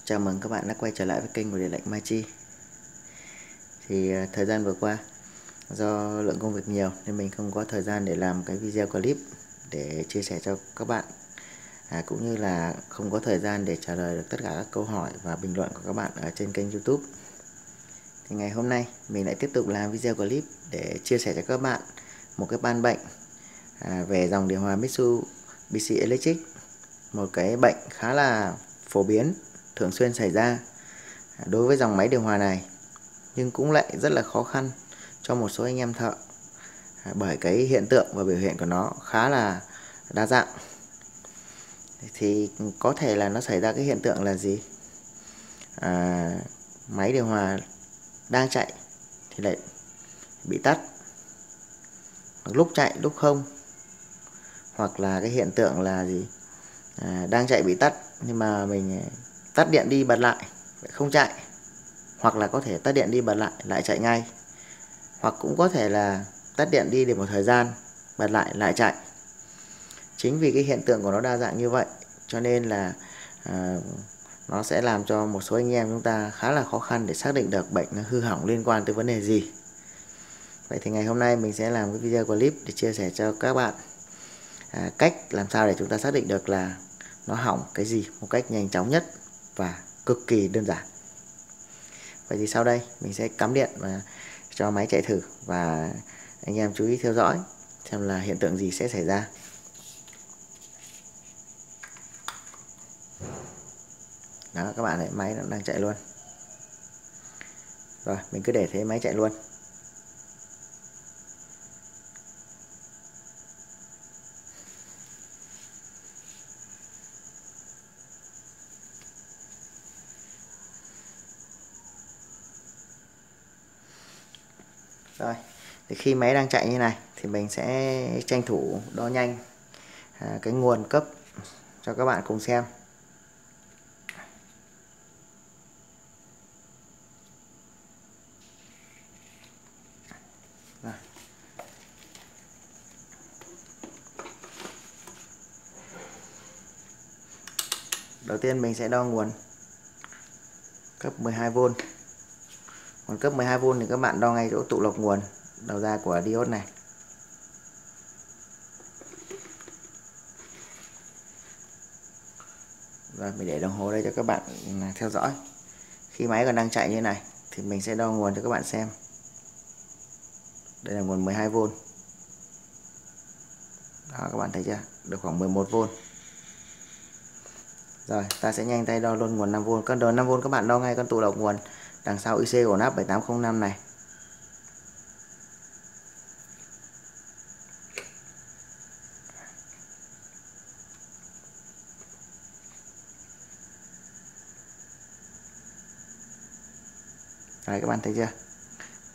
Chào mừng các bạn đã quay trở lại với kênh của Điện lệnh Mai Chi. Thời gian vừa qua do lượng công việc nhiều nên mình không có thời gian để làm cái video clip để chia sẻ cho các bạn, cũng như là không có thời gian để trả lời được tất cả các câu hỏi và bình luận của các bạn ở trên kênh YouTube. Thì ngày hôm nay mình lại tiếp tục làm video clip để chia sẻ cho các bạn một cái ban bệnh về dòng điều hòa Mitsubishi Electric, một cái bệnh khá là phổ biến, thường xuyên xảy ra đối với dòng máy điều hòa này, nhưng cũng lại rất là khó khăn cho một số anh em thợ, bởi cái hiện tượng và biểu hiện của nó khá là đa dạng. Thì có thể là nó xảy ra cái hiện tượng là gì? Máy điều hòa đang chạy thì lại bị tắt, lúc chạy lúc không, hoặc là cái hiện tượng là gì? Đang chạy bị tắt nhưng mà mình tắt điện đi bật lại không chạy, hoặc là có thể tắt điện đi bật lại lại chạy ngay, hoặc cũng có thể là tắt điện đi được một thời gian bật lại lại chạy. Chính vì cái hiện tượng của nó đa dạng như vậy cho nên là nó sẽ làm cho một số anh em chúng ta khá là khó khăn để xác định được bệnh nó hư hỏng liên quan tới vấn đề gì. Vậy thì ngày hôm nay mình sẽ làm cái video clip để chia sẻ cho các bạn cách làm sao để chúng ta xác định được là nó hỏng cái gì một cách nhanh chóng nhất và cực kỳ đơn giản. Vậy thì sau đây mình sẽ cắm điện và cho máy chạy thử, và anh em chú ý theo dõi xem là hiện tượng gì sẽ xảy ra. Đó các bạn, này máy nó đang chạy luôn. Rồi mình cứ để thế máy chạy luôn. Rồi thì khi máy đang chạy như này thì mình sẽ tranh thủ đo nhanh cái nguồn cấp cho các bạn cùng xem. Rồi. Đầu tiên mình sẽ đo nguồn cấp 12V. Nguồn cấp 12V thì các bạn đo ngay chỗ tụ lọc nguồn đầu ra của diode này. Rồi mình để đồng hồ đây cho các bạn theo dõi. Khi máy còn đang chạy như này thì mình sẽ đo nguồn cho các bạn xem. Đây là nguồn 12V. Đó các bạn thấy chưa? Được khoảng 11V. Rồi ta sẽ nhanh tay đo luôn nguồn 5V. Con đầu 5V các bạn đo ngay con tụ lọc nguồn đằng sau IC của nắp 7805 này. Đấy các bạn thấy chưa?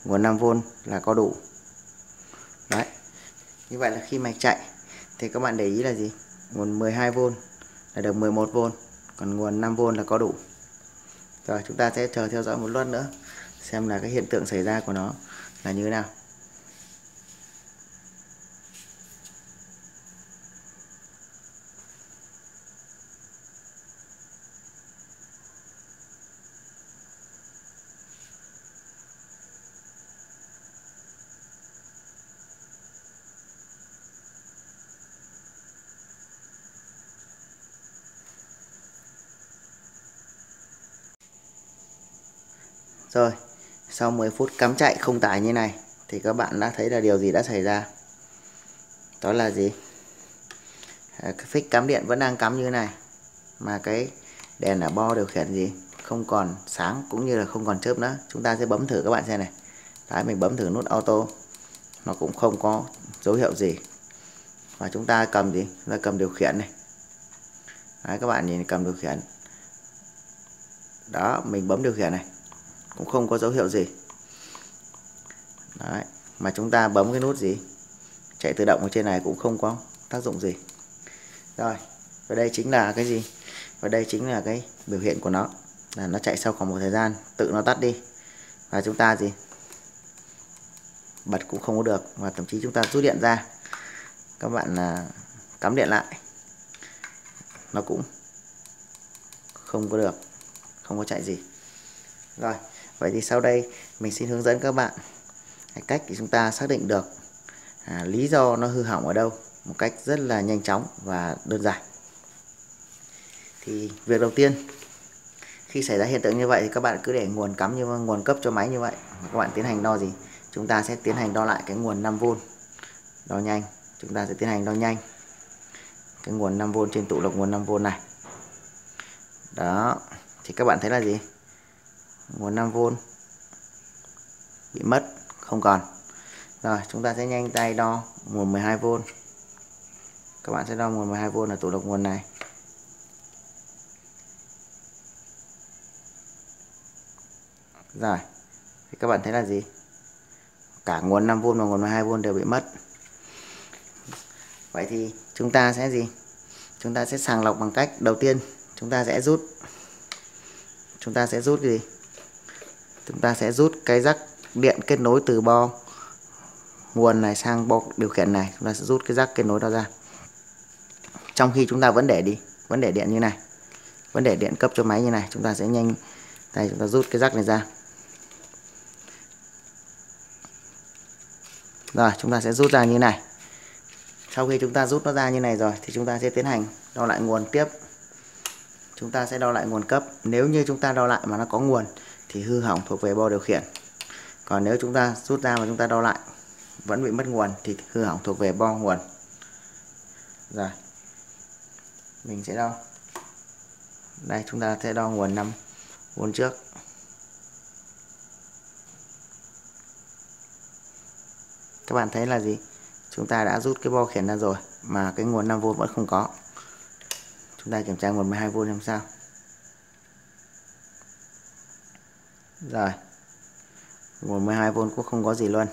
Nguồn 5V là có đủ. Đấy. Như vậy là khi mạch chạy thì các bạn để ý là gì? Nguồn 12V là được 11V, còn nguồn 5V là có đủ. Rồi chúng ta sẽ chờ theo dõi một lát nữa xem là cái hiện tượng xảy ra của nó là như thế nào. Rồi, sau 10 phút cắm chạy không tải như này thì các bạn đã thấy là điều gì đã xảy ra. Đó là gì? Cái phích cắm điện vẫn đang cắm như thế này, mà cái đèn ở bo điều khiển gì không còn sáng cũng như là không còn chớp nữa. Chúng ta sẽ bấm thử các bạn xem này. Đấy, mình bấm thử nút auto, nó cũng không có dấu hiệu gì. Và chúng ta cầm gì? Chúng ta cầm điều khiển này. Đấy, các bạn nhìn cầm điều khiển. Đó, mình bấm điều khiển này cũng không có dấu hiệu gì. Đấy, mà chúng ta bấm cái nút gì chạy tự động ở trên này cũng không có tác dụng gì. Rồi, và đây chính là cái gì? Và đây chính là cái biểu hiện của nó, là nó chạy sau khoảng một thời gian tự nó tắt đi, và chúng ta gì bật cũng không có được, và thậm chí chúng ta rút điện ra, các bạn cắm điện lại nó cũng không có được. không có chạy gì. Rồi, vậy thì sau đây mình xin hướng dẫn các bạn cách để chúng ta xác định được lý do nó hư hỏng ở đâu một cách rất là nhanh chóng và đơn giản. Thì việc đầu tiên, khi xảy ra hiện tượng như vậy thì các bạn cứ để nguồn cắm như nguồn cấp cho máy như vậy. Các bạn tiến hành đo gì? Chúng ta sẽ tiến hành đo lại cái nguồn 5V. Đo nhanh, chúng ta sẽ tiến hành đo nhanh cái nguồn 5V trên tụ lọc nguồn 5V này. Đó, thì các bạn thấy là gì? Nguồn 5V bị mất, không còn. Rồi, chúng ta sẽ nhanh tay đo nguồn 12V. Các bạn sẽ đo nguồn 12V là tụ lọc nguồn này. Rồi, thì các bạn thấy là gì? Cả nguồn 5V và nguồn 12V đều bị mất. Vậy thì chúng ta sẽ gì? Chúng ta sẽ sàng lọc bằng cách đầu tiên chúng ta sẽ rút gì? Chúng ta sẽ rút cái rắc điện kết nối từ bo nguồn này sang bo điều khiển này. Chúng ta sẽ rút cái rắc kết nối đó ra. Trong khi chúng ta vẫn để điện như này, vẫn để điện cấp cho máy như này, chúng ta sẽ nhanh tay chúng ta rút cái rắc này ra. Rồi, chúng ta sẽ rút ra như này. Sau khi chúng ta rút nó ra như này rồi thì chúng ta sẽ tiến hành đo lại nguồn tiếp. Chúng ta sẽ đo lại nguồn cấp. Nếu như chúng ta đo lại mà nó có nguồn thì hư hỏng thuộc về bo điều khiển. Còn nếu chúng ta rút ra mà chúng ta đo lại vẫn bị mất nguồn thì hư hỏng thuộc về bo nguồn. Rồi, mình sẽ đo. Đây, chúng ta sẽ đo nguồn 5V trước. Các bạn thấy là gì? Chúng ta đã rút cái bo khiển ra rồi mà cái nguồn 5V vẫn không có. Chúng ta kiểm tra nguồn 12V xem sao. Rồi, nguồn 12V cũng không có gì luôn.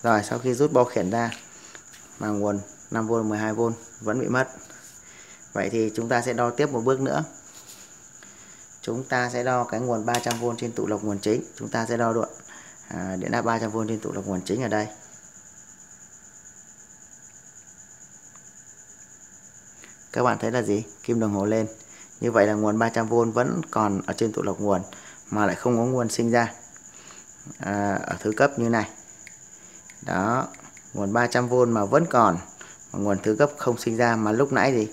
Rồi, sau khi rút bo khiển ra mà nguồn 5V 12V vẫn bị mất. Vậy thì chúng ta sẽ đo tiếp một bước nữa. Chúng ta sẽ đo cái nguồn 300V trên tụ lọc nguồn chính. Chúng ta sẽ đo đoạn điện áp 300V trên tụ lọc nguồn chính ở đây. Các bạn thấy là gì? Kim đồng hồ lên. Như vậy là nguồn 300V vẫn còn ở trên tụ lọc nguồn mà lại không có nguồn sinh ra ở thứ cấp như này. Đó, nguồn 300V mà vẫn còn, mà nguồn thứ cấp không sinh ra. Mà lúc nãy gì?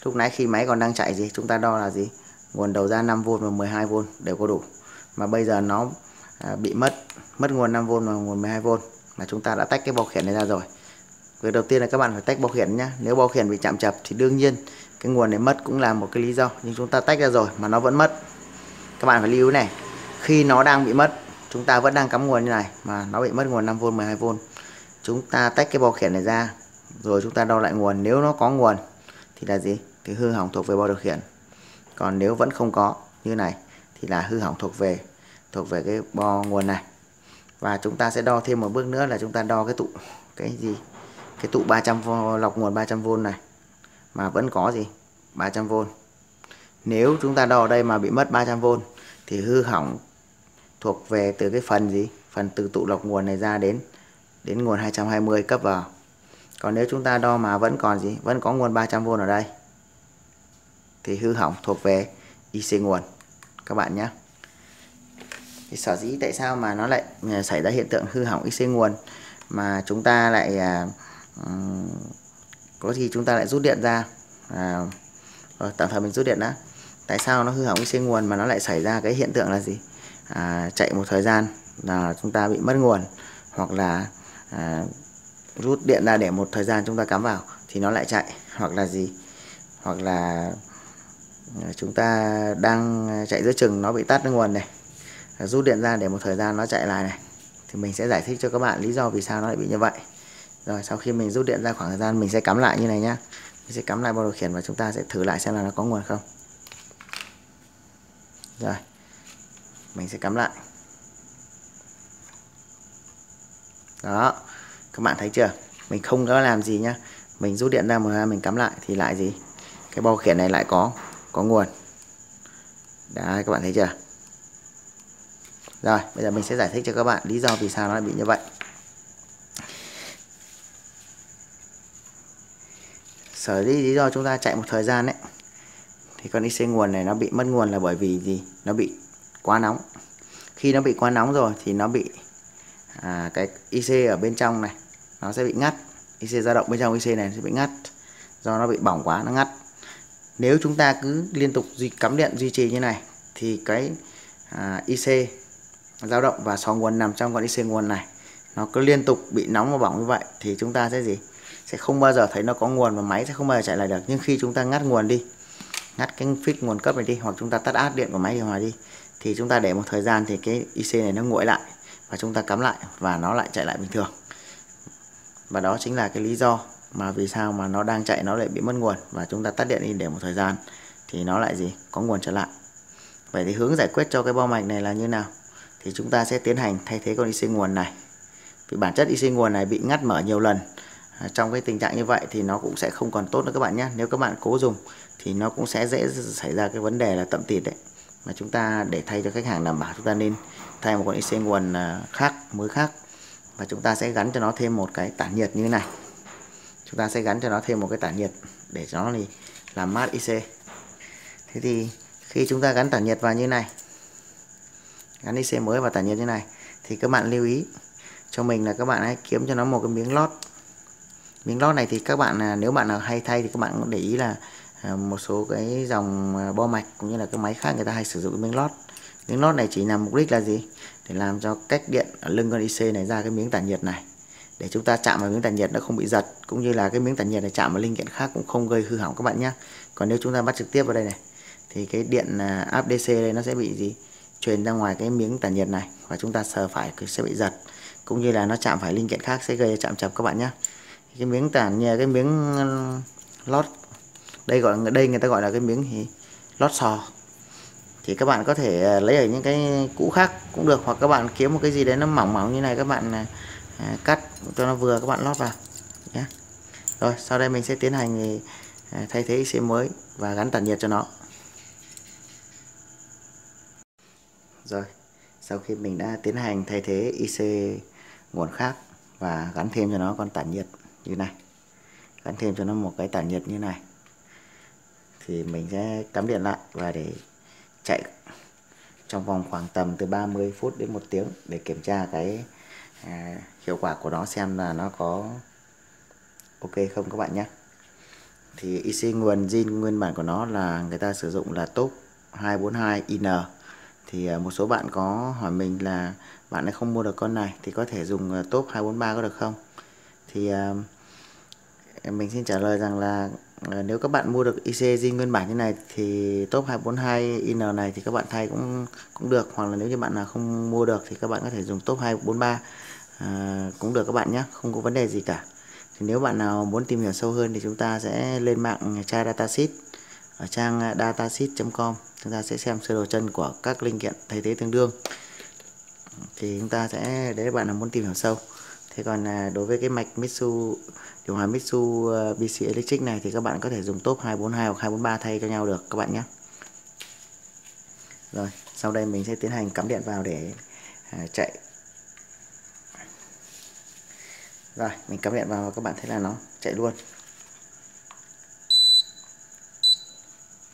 Lúc nãy khi máy còn đang chạy gì? Chúng ta đo là gì? Nguồn đầu ra 5V và 12V đều có đủ. Mà bây giờ nó bị mất nguồn 5V và nguồn 12V mà chúng ta đã tách cái bo khiển này ra rồi. Việc đầu tiên là các bạn phải tách bo khiển nhé. Nếu bo khiển bị chạm chập thì đương nhiên cái nguồn này mất cũng là một cái lý do, nhưng chúng ta tách ra rồi mà nó vẫn mất. Các bạn phải lưu ý này, khi nó đang bị mất, chúng ta vẫn đang cắm nguồn như này mà nó bị mất nguồn 5V 12V, chúng ta tách cái bo khiển này ra rồi chúng ta đo lại nguồn. Nếu nó có nguồn thì là gì? Thì hư hỏng thuộc về bo điều khiển. Còn nếu vẫn không có như này thì là hư hỏng thuộc về cái bo nguồn này. Và chúng ta sẽ đo thêm một bước nữa là chúng ta đo cái tụ 300V lọc nguồn 300V này mà vẫn có gì? 300V. Nếu chúng ta đo ở đây mà bị mất 300V thì hư hỏng thuộc về từ cái phần gì? Phần từ tụ lọc nguồn này ra đến nguồn 220 cấp vào. Còn nếu chúng ta đo mà vẫn còn gì? Vẫn có nguồn 300V ở đây thì hư hỏng thuộc về IC nguồn các bạn nhé. Thì sở dĩ tại sao mà nó lại xảy ra hiện tượng hư hỏng IC nguồn mà chúng ta lại có gì chúng ta lại rút điện ra, rồi tạm thời mình rút điện đã. Tại sao nó hư hỏng IC nguồn mà nó lại xảy ra cái hiện tượng là gì? Chạy một thời gian là chúng ta bị mất nguồn, hoặc là rút điện ra để một thời gian chúng ta cắm vào thì nó lại chạy, hoặc là gì? Hoặc là chúng ta đang chạy giữa chừng nó bị tắt cái nguồn này, rút điện ra để một thời gian nó chạy lại này. Thì mình sẽ giải thích cho các bạn lý do vì sao nó lại bị như vậy. Rồi sau khi mình rút điện ra khoảng thời gian mình sẽ cắm lại như này nhá. Mình sẽ cắm lại bo điều khiển và chúng ta sẽ thử lại xem là nó có nguồn không. Rồi, mình sẽ cắm lại. Đó, các bạn thấy chưa? Mình không có làm gì nhá. Mình rút điện ra mà mình cắm lại thì lại gì? Cái bo khiển này lại có nguồn. Đấy, các bạn thấy chưa? Rồi, bây giờ mình sẽ giải thích cho các bạn lý do vì sao nó lại bị như vậy. Sở dĩ lý do chúng ta chạy một thời gian đấy thì con IC nguồn này nó bị mất nguồn là bởi vì gì? Nó bị quá nóng. Khi nó bị quá nóng rồi thì nó bị cái IC ở bên trong này nó sẽ bị ngắt. IC dao động bên trong IC này sẽ bị ngắt, do nó bị bỏng quá nó ngắt. Nếu chúng ta cứ liên tục cắm điện duy trì như này thì cái IC dao động và xò nguồn nằm trong con IC nguồn này nó cứ liên tục bị nóng và bỏng như vậy thì chúng ta sẽ gì? Sẽ không bao giờ thấy nó có nguồn và máy sẽ không bao giờ chạy lại được. Nhưng khi chúng ta ngắt nguồn đi, ngắt cái phích nguồn cấp này đi, hoặc chúng ta tắt át điện của máy điều hòa đi, thì chúng ta để một thời gian thì cái IC này nó nguội lại và chúng ta cắm lại và nó lại chạy lại bình thường. Và đó chính là cái lý do mà vì sao mà nó đang chạy nó lại bị mất nguồn, và chúng ta tắt điện đi để một thời gian thì nó lại gì? Có nguồn trở lại. Vậy thì hướng giải quyết cho cái bo mạch này là như nào? Thì chúng ta sẽ tiến hành thay thế con IC nguồn này. Vì bản chất IC nguồn này bị ngắt mở nhiều lần. Trong cái tình trạng như vậy thì nó cũng sẽ không còn tốt nữa các bạn nhé. Nếu các bạn cố dùng thì nó cũng sẽ dễ xảy ra cái vấn đề là tậm tịt đấy. Mà chúng ta để thay cho khách hàng đảm bảo, chúng ta nên thay một con IC nguồn khác, mới khác. Và chúng ta sẽ gắn cho nó thêm một cái tản nhiệt như thế này. Chúng ta sẽ gắn cho nó thêm một cái tản nhiệt để cho nó làm mát IC. Thế thì khi chúng ta gắn tản nhiệt vào như này, gắn IC mới vào tản nhiệt như này, thì các bạn lưu ý cho mình là các bạn hãy kiếm cho nó một cái miếng lót. Miếng lót này thì các bạn nếu bạn nào hay thay thì các bạn cũng để ý là một số cái dòng bo mạch cũng như là cái máy khác người ta hay sử dụng cái miếng lót. Miếng lót này chỉ nhằm mục đích là gì? Để làm cho cách điện ở lưng con IC này ra cái miếng tản nhiệt này, để chúng ta chạm vào miếng tản nhiệt nó không bị giật, cũng như là cái miếng tản nhiệt này chạm vào linh kiện khác cũng không gây hư hỏng các bạn nhé. Còn nếu chúng ta bắt trực tiếp vào đây này thì cái điện áp DC đây nó sẽ bị gì? Truyền ra ngoài cái miếng tản nhiệt này, và chúng ta sờ phải sẽ bị giật, cũng như là nó chạm phải linh kiện khác sẽ gây chạm chập các bạn nhé. Cái miếng tản nhiệt, cái miếng lót đây người ta gọi là cái miếng lót sò, thì các bạn có thể lấy ở những cái cũ khác cũng được, hoặc các bạn kiếm một cái gì đấy nó mỏng mỏng như này, các bạn cắt cho nó vừa, các bạn lót vào nhé. Rồi sau đây mình sẽ tiến hành thay thế IC mới và gắn tản nhiệt cho nó. Rồi sau khi mình đã tiến hành thay thế IC nguồn khác và gắn thêm cho nó con tản nhiệt như này, gắn thêm cho nó một cái tản nhiệt như này, thì mình sẽ cắm điện lại và để chạy trong vòng khoảng tầm từ 30 phút đến 1 tiếng để kiểm tra cái hiệu quả của nó, xem là nó có ok không các bạn nhé. Thì IC nguồn zin nguyên bản của nó là người ta sử dụng là top 242IN. Thì một số bạn có hỏi mình là bạn ấy không mua được con này thì có thể dùng top 243 có được không? Thì mình xin trả lời rằng là nếu các bạn mua được IC zin nguyên bản như này thì top 242IN này thì các bạn thay cũng được, hoặc là nếu như bạn nào không mua được thì các bạn có thể dùng top 243 cũng được các bạn nhé, không có vấn đề gì cả. Thì nếu bạn nào muốn tìm hiểu sâu hơn thì chúng ta sẽ lên mạng tra datasheet ở trang datasheet.com, chúng ta sẽ xem sơ đồ chân của các linh kiện thay thế tương đương, thì chúng ta sẽ để bạn nào muốn tìm hiểu sâu. Thế còn đối với cái mạch điều hòa Mitsubishi Electric này thì các bạn có thể dùng top 242 hoặc 243 thay cho nhau được các bạn nhé. Rồi sau đây mình sẽ tiến hành cắm điện vào để chạy. Rồi mình cắm điện vào và các bạn thấy là nó chạy luôn.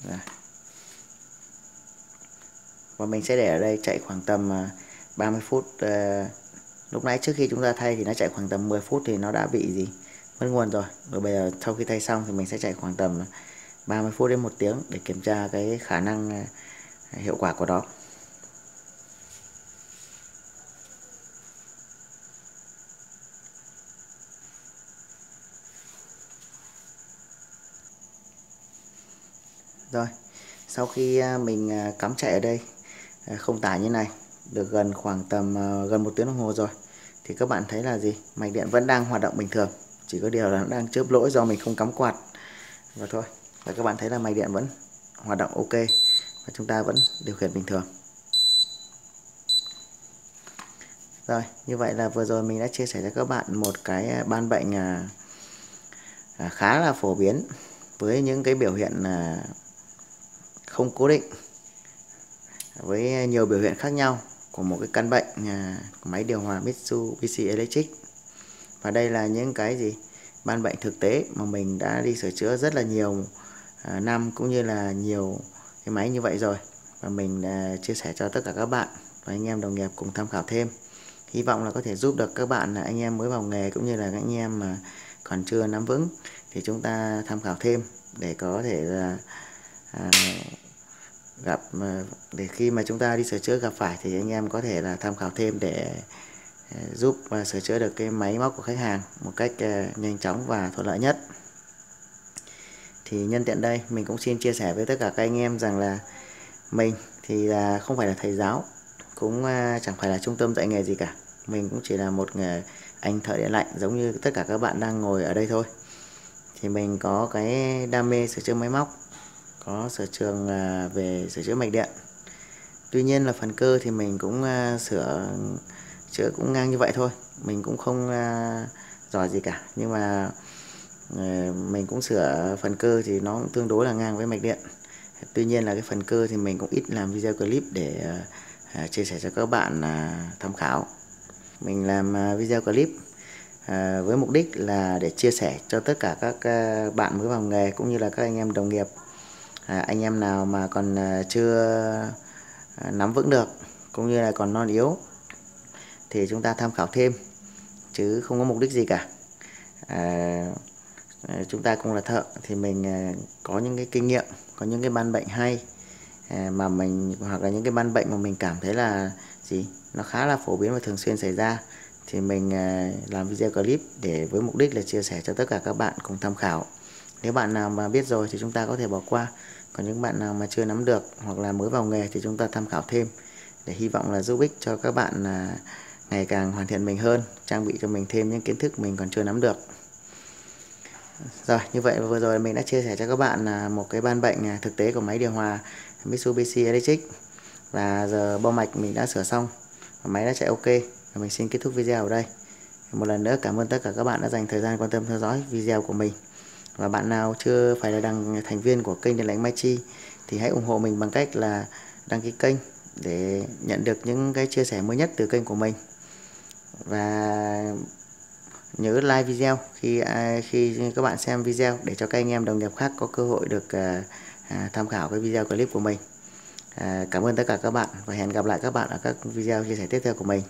Rồi. Và mình sẽ để ở đây chạy khoảng tầm 30 phút. Lúc nãy trước khi chúng ta thay thì nó chạy khoảng tầm 10 phút thì nó đã bị gì? Mất nguồn rồi. Rồi bây giờ sau khi thay xong thì mình sẽ chạy khoảng tầm 30 phút đến 1 tiếng để kiểm tra cái khả năng hiệu quả của nó. Rồi, sau khi mình cắm chạy ở đây không tải như này được khoảng tầm gần 1 tiếng đồng hồ rồi thì các bạn thấy là gì? Mạch điện vẫn đang hoạt động bình thường, chỉ có điều là nó đang chớp lỗi do mình không cắm quạt và thôi. Và các bạn thấy là mạch điện vẫn hoạt động ok và chúng ta vẫn điều khiển bình thường. Rồi, như vậy là vừa rồi mình đã chia sẻ cho các bạn một cái ban bệnh khá là phổ biến với những cái biểu hiện không cố định, với nhiều biểu hiện khác nhau của một cái căn bệnh của máy điều hòa Mitsubishi Electric. Và đây là những cái ban bệnh thực tế mà mình đã đi sửa chữa rất là nhiều năm cũng như là nhiều cái máy như vậy rồi, và mình chia sẻ cho tất cả các bạn và anh em đồng nghiệp cùng tham khảo thêm. Hy vọng là có thể giúp được các bạn, anh em mới vào nghề cũng như là các anh em mà còn chưa nắm vững, thì chúng ta tham khảo thêm để có thể là để khi mà chúng ta đi sửa chữa gặp phải thì anh em có thể là tham khảo thêm để giúp sửa chữa được cái máy móc của khách hàng một cách nhanh chóng và thuận lợi nhất. Thì nhân tiện đây mình cũng xin chia sẻ với tất cả các anh em rằng là mình thì là không phải là thầy giáo, cũng chẳng phải là trung tâm dạy nghề gì cả. Mình cũng chỉ là một anh thợ điện lạnh giống như tất cả các bạn đang ngồi ở đây thôi. Thì mình có cái đam mê sửa chữa máy móc, có sở trường về sửa chữa mạch điện. Tuy nhiên là phần cơ thì mình cũng sửa chữa cũng ngang như vậy thôi, mình cũng không giỏi gì cả, nhưng mà mình cũng sửa phần cơ thì nó cũng tương đối là ngang với mạch điện. Tuy nhiên là cái phần cơ thì mình cũng ít làm video clip để chia sẻ cho các bạn tham khảo. Mình làm video clip với mục đích là để chia sẻ cho tất cả các bạn mới vào nghề cũng như là các anh em đồng nghiệp. Anh em nào mà còn chưa nắm vững được cũng như là còn non yếu thì chúng ta tham khảo thêm, chứ không có mục đích gì cả. Chúng ta cũng là thợ thì mình có những cái kinh nghiệm, có những cái ban bệnh hay mà mình, hoặc là những cái ban bệnh mà mình cảm thấy là nó khá là phổ biến và thường xuyên xảy ra, thì mình làm video clip để với mục đích là chia sẻ cho tất cả các bạn cùng tham khảo. Nếu bạn nào mà biết rồi thì chúng ta có thể bỏ qua, còn những bạn nào mà chưa nắm được hoặc là mới vào nghề thì chúng ta tham khảo thêm, để hy vọng là giúp ích cho các bạn ngày càng hoàn thiện mình hơn, trang bị cho mình thêm những kiến thức mình còn chưa nắm được. Rồi, như vậy vừa rồi mình đã chia sẻ cho các bạn một cái ban bệnh thực tế của máy điều hòa Mitsubishi Electric. Và giờ bo mạch mình đã sửa xong và máy đã chạy ok. Và mình xin kết thúc video ở đây. Một lần nữa cảm ơn tất cả các bạn đã dành thời gian quan tâm theo dõi video của mình. Và bạn nào chưa phải là thành viên của kênh Điện lạnh Mai Chi thì hãy ủng hộ mình bằng cách là đăng ký kênh để nhận được những cái chia sẻ mới nhất từ kênh của mình. Và nhớ like video khi các bạn xem video để cho các anh em đồng nghiệp khác có cơ hội được tham khảo cái video clip của mình. Cảm ơn tất cả các bạn và hẹn gặp lại các bạn ở các video chia sẻ tiếp theo của mình.